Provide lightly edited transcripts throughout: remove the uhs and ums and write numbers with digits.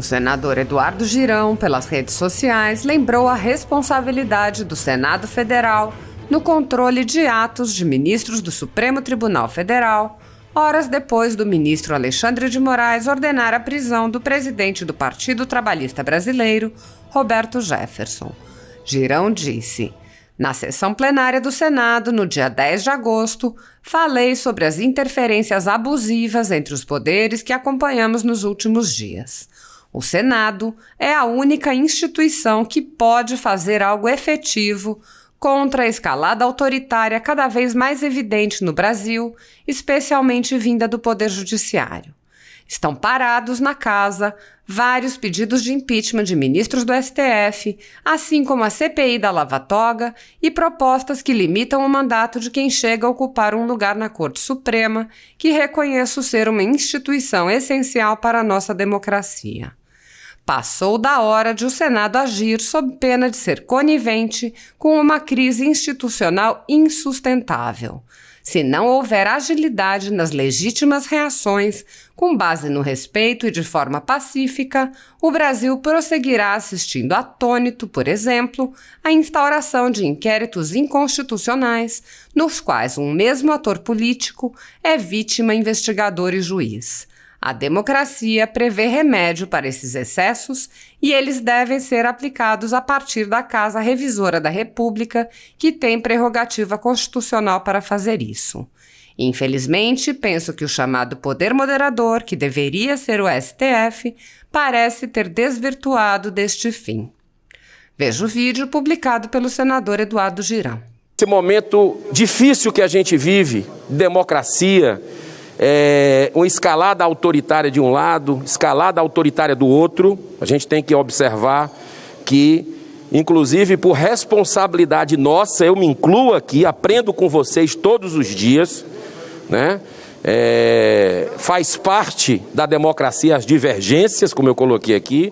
senador Eduardo Girão, pelas redes sociais, lembrou a responsabilidade do Senado Federal no controle de atos de ministros do Supremo Tribunal Federal, horas depois do ministro Alexandre de Moraes ordenar a prisão do presidente do Partido Trabalhista Brasileiro, Roberto Jefferson. Girão disse: "Na sessão plenária do Senado, no dia 10 de agosto, falei sobre as interferências abusivas entre os poderes que acompanhamos nos últimos dias. O Senado é a única instituição que pode fazer algo efetivo contra a escalada autoritária cada vez mais evidente no Brasil, especialmente vinda do Poder Judiciário. Estão parados na casa vários pedidos de impeachment de ministros do STF, assim como a CPI da Lava Toga e propostas que limitam o mandato de quem chega a ocupar um lugar na Corte Suprema, que reconheço ser uma instituição essencial para a nossa democracia. Passou da hora de o Senado agir sob pena de ser conivente com uma crise institucional insustentável. Se não houver agilidade nas legítimas reações, com base no respeito e de forma pacífica, o Brasil prosseguirá assistindo atônito, por exemplo, à instauração de inquéritos inconstitucionais, nos quais um mesmo ator político é vítima, investigador e juiz. A democracia prevê remédio para esses excessos e eles devem ser aplicados a partir da Casa Revisora da República, que tem prerrogativa constitucional para fazer isso. Infelizmente, penso que o chamado poder moderador, que deveria ser o STF, parece ter desvirtuado deste fim." Veja o vídeo publicado pelo senador Eduardo Girão. Esse momento difícil que a gente vive, democracia, uma escalada autoritária de um lado, escalada autoritária do outro, a gente tem que observar que, inclusive por responsabilidade nossa, eu me incluo aqui, aprendo com vocês todos os dias, né? Faz parte da democracia as divergências, como eu coloquei aqui,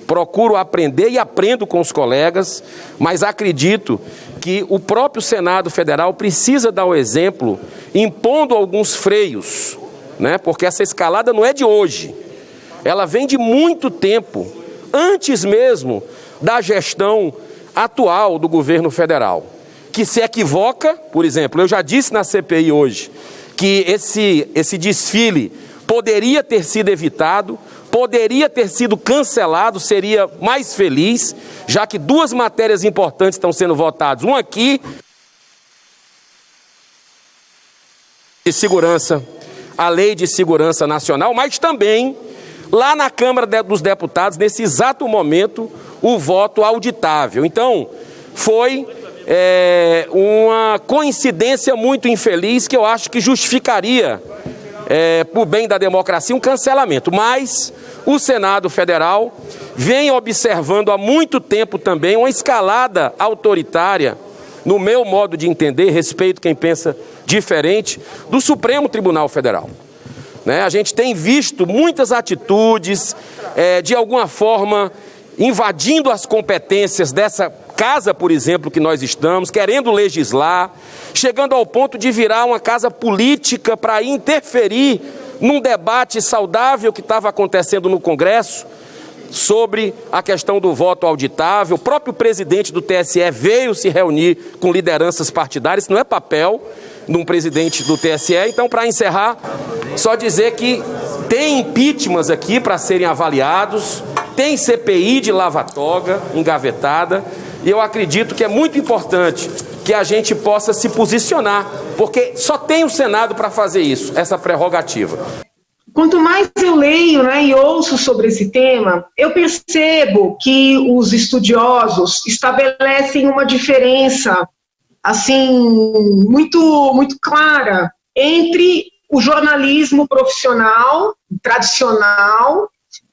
procuro aprender e aprendo com os colegas, mas acredito que o próprio Senado Federal precisa dar o exemplo, impondo alguns freios, né? Porque essa escalada não é de hoje, ela vem de muito tempo, antes mesmo da gestão atual do governo federal, que se equivoca. Por exemplo, eu já disse na CPI hoje que esse desfile poderia ter sido evitado, poderia ter sido cancelado, seria mais feliz, já que duas matérias importantes estão sendo votadas, uma aqui de segurança, a Lei de Segurança Nacional, mas também lá na Câmara dos Deputados, nesse exato momento, o voto auditável. Então, foi uma coincidência muito infeliz que eu acho que justificaria, por bem da democracia, um cancelamento. Mas o Senado Federal vem observando há muito tempo também uma escalada autoritária, no meu modo de entender, respeito quem pensa diferente, do Supremo Tribunal Federal. Né? A gente tem visto muitas atitudes, de alguma forma, invadindo as competências dessa casa, por exemplo, que nós estamos, querendo legislar, chegando ao ponto de virar uma casa política para interferir num debate saudável que estava acontecendo no Congresso sobre a questão do voto auditável. O próprio presidente do TSE veio se reunir com lideranças partidárias, isso não é papel de um presidente do TSE. Então, para encerrar, só dizer que tem impeachments aqui para serem avaliados, tem CPI de Lava Toga engavetada, e eu acredito que é muito importante que a gente possa se posicionar, porque só tem o Senado para fazer isso, essa prerrogativa. Quanto mais eu leio, né, e ouço sobre esse tema, eu percebo que os estudiosos estabelecem uma diferença assim muito clara entre o jornalismo profissional, tradicional,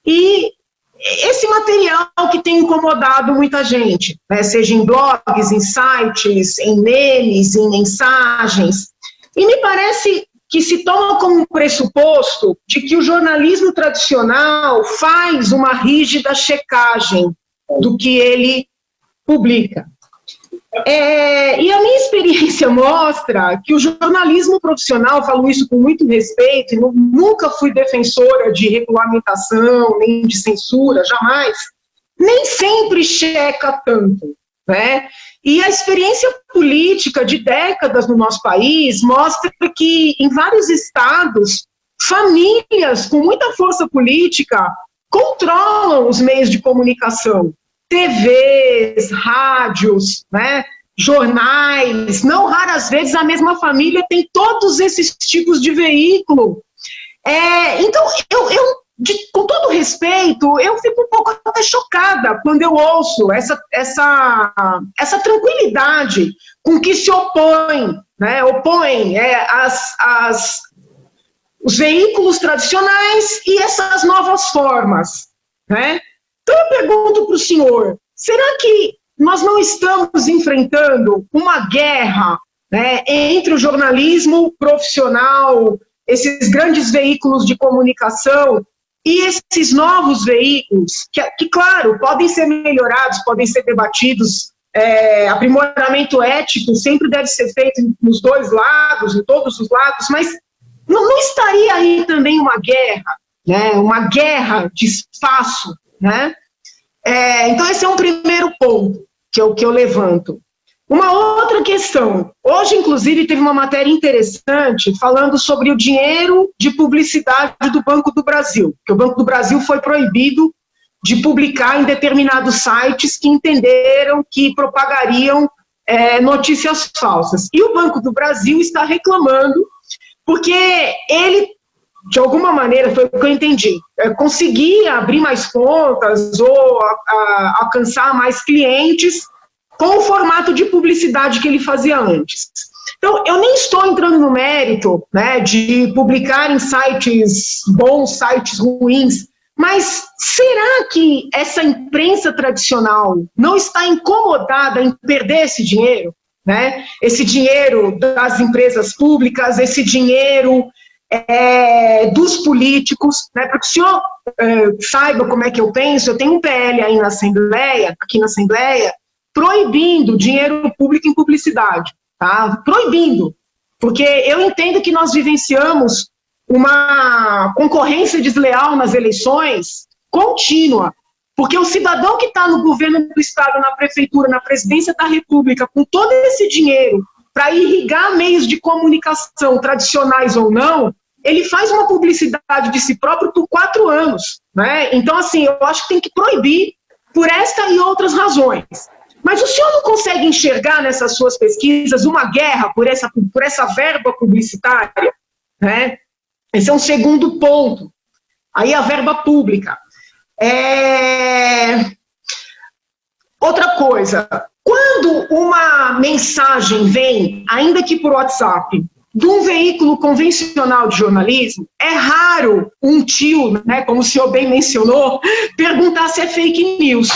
e esse material que tem incomodado muita gente, né, seja em blogs, em sites, em memes, em mensagens. E me parece que se toma como pressuposto de que o jornalismo tradicional faz uma rígida checagem do que ele publica. E a minha experiência mostra que o jornalismo profissional, falo isso com muito respeito, e nunca fui defensora de regulamentação, nem de censura, jamais, nem sempre checa tanto, né? E a experiência política de décadas no nosso país mostra que, em vários estados, famílias com muita força política controlam os meios de comunicação, TVs, rádios, né, jornais. Não raras vezes a mesma família tem todos esses tipos de veículo. Então, com todo respeito, eu fico um pouco até chocada quando eu ouço essa tranquilidade com que se opõem os veículos tradicionais e essas novas formas, né? Então eu pergunto para o senhor, será que nós não estamos enfrentando uma guerra, né, entre o jornalismo profissional, esses grandes veículos de comunicação e esses novos veículos, que claro, podem ser melhorados, podem ser debatidos, aprimoramento ético sempre deve ser feito nos dois lados, em todos os lados, mas não estaria aí também uma guerra, né, uma guerra de espaço, né? Então esse é um primeiro ponto que eu levanto. Uma outra questão, hoje inclusive teve uma matéria interessante falando sobre o dinheiro de publicidade do Banco do Brasil, que o Banco do Brasil foi proibido de publicar em determinados sites que entenderam que propagariam notícias falsas. E o Banco do Brasil está reclamando porque ele, de alguma maneira, foi o que eu entendi, conseguia abrir mais contas ou alcançar mais clientes com o formato de publicidade que ele fazia antes. Então, eu nem estou entrando no mérito, né, de publicar em sites bons, sites ruins, mas será que essa imprensa tradicional não está incomodada em perder esse dinheiro? Né? Esse dinheiro das empresas públicas, esse dinheiro dos políticos, né? Porque o senhor saiba como é que eu penso, eu tenho um PL aí aqui na Assembleia, proibindo dinheiro público em publicidade, tá? Proibindo, porque eu entendo que nós vivenciamos uma concorrência desleal nas eleições contínua, porque o cidadão que está no governo do Estado, na prefeitura, na presidência da República, com todo esse dinheiro para irrigar meios de comunicação tradicionais ou não, ele faz uma publicidade de si próprio por 4 anos. Né? Então, assim, eu acho que tem que proibir por esta e outras razões. Mas o senhor não consegue enxergar nessas suas pesquisas uma guerra por essa verba publicitária? Né? Esse é um segundo ponto. Aí a verba pública. Outra coisa, quando uma mensagem vem, ainda que por WhatsApp, de um veículo convencional de jornalismo, é raro um tio, né, como o senhor bem mencionou, perguntar se é fake news.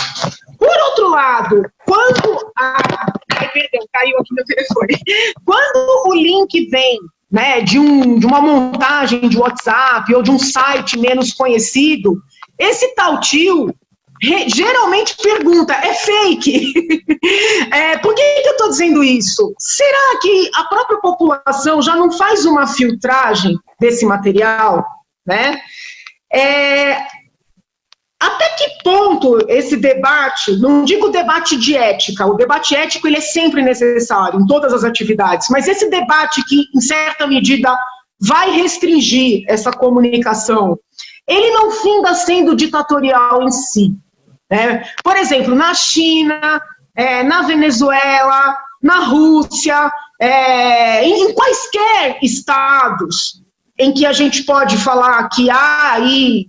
Por outro lado, quando caiu aqui meu telefone. Quando o link vem, né, de uma montagem de WhatsApp ou de um site menos conhecido, esse tal tio geralmente pergunta, é fake? Por que eu estou dizendo isso? Será que a própria população já não faz uma filtragem desse material? Né? Até que ponto esse debate, não digo debate de ética, o debate ético ele é sempre necessário em todas as atividades, mas esse debate que, em certa medida, vai restringir essa comunicação, ele não finda sendo ditatorial em si. Né? Por exemplo, na China, na Venezuela, na Rússia, em quaisquer estados em que a gente pode falar que há aí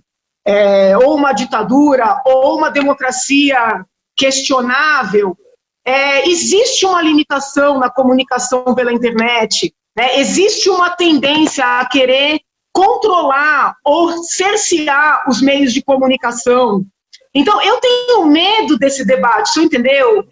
ou uma ditadura ou uma democracia questionável, existe uma limitação na comunicação pela internet, né? Existe uma tendência a querer controlar ou cercear os meios de comunicação. Então, eu tenho medo desse debate, você entendeu?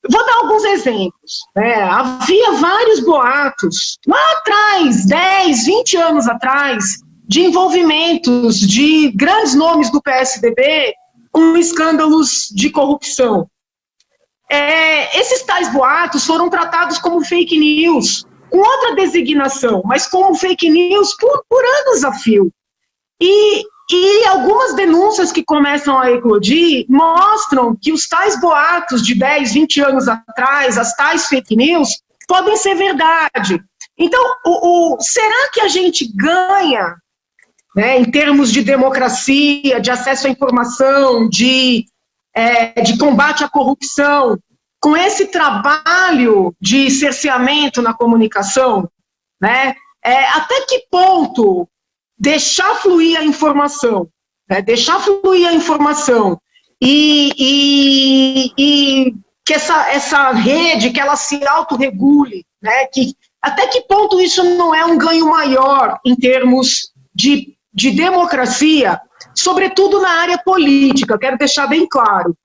Vou dar alguns exemplos. Havia vários boatos, lá atrás, 10, 20 anos atrás, de envolvimentos de grandes nomes do PSDB com escândalos de corrupção. esses tais boatos foram tratados como fake news, com outra designação, mas como fake news por anos a fio. E algumas denúncias que começam a eclodir mostram que os tais boatos de 10, 20 anos atrás, as tais fake news, podem ser verdade. Então, será que a gente ganha, né, em termos de democracia, de acesso à informação, de combate à corrupção, com esse trabalho de cerceamento na comunicação, né? Até que ponto deixar fluir a informação, né? Deixar fluir a informação e que essa rede, que ela se autorregule, né? Até que ponto isso não é um ganho maior em termos de democracia, sobretudo na área política, quero deixar bem claro.